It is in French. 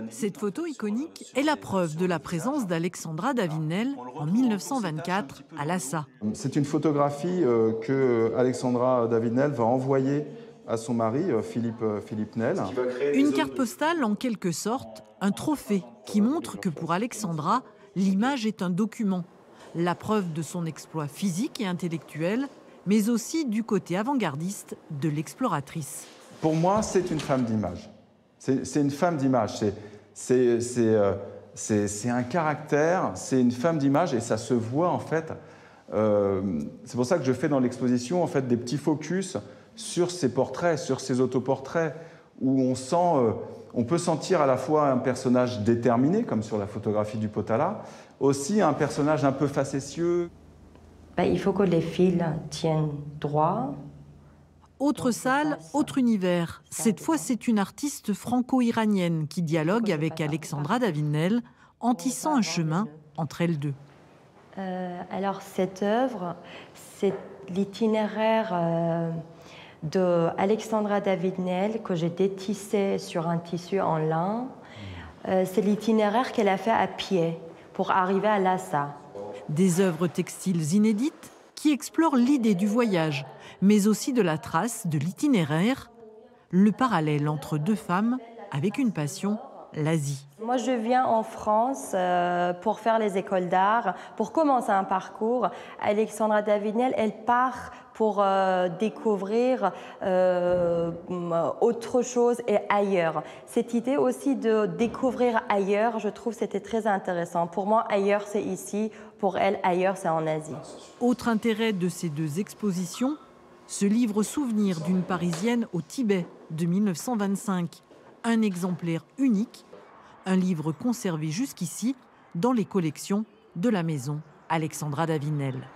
Cette photo iconique est la preuve de la présence d'Alexandra Davinel en 1924 à Lhassa. C'est une photographie que Alexandra Davinel va envoyer à son mari, Philippe Nel. Une carte postale en quelque sorte, un trophée qui montre que pour Alexandra, l'image est un document, la preuve de son exploit physique et intellectuel, mais aussi du côté avant-gardiste de l'exploratrice. Pour moi, c'est une femme d'image. C'est une femme d'image. C'est un caractère, c'est une femme d'image et ça se voit en fait. C'est pour ça que je fais dans l'exposition en fait des petits focus sur ses portraits, sur ses autoportraits, où on peut sentir à la fois un personnage déterminé, comme sur la photographie du Potala, aussi un personnage un peu facétieux. Il faut que les fils tiennent droit. Autre salle, autre univers. Cette fois, c'est une artiste franco-iranienne qui dialogue avec Alexandra Davinel en tissant un chemin entre elles deux. Alors, cette œuvre, c'est l'itinéraire de Alexandra Davinel que j'ai détissé sur un tissu en lin. C'est l'itinéraire qu'elle a fait à pied pour arriver à Lhassa. Des œuvres textiles inédites qui explorent l'idée du voyage, mais aussi de la trace, de l'itinéraire, le parallèle entre deux femmes avec une passion, l'Asie. Moi, je viens en France pour faire les écoles d'art, pour commencer un parcours. Alexandra Davinel, elle part pour découvrir autre chose et ailleurs. Cette idée aussi de découvrir ailleurs, je trouve que c'était très intéressant. Pour moi, ailleurs, c'est ici. Pour elle, ailleurs, c'est en Asie. Autre intérêt de ces deux expositions, ce livre souvenir d'une Parisienne au Tibet de 1925. Un exemplaire unique, un livre conservé jusqu'ici dans les collections de la maison Alexandra Davinel.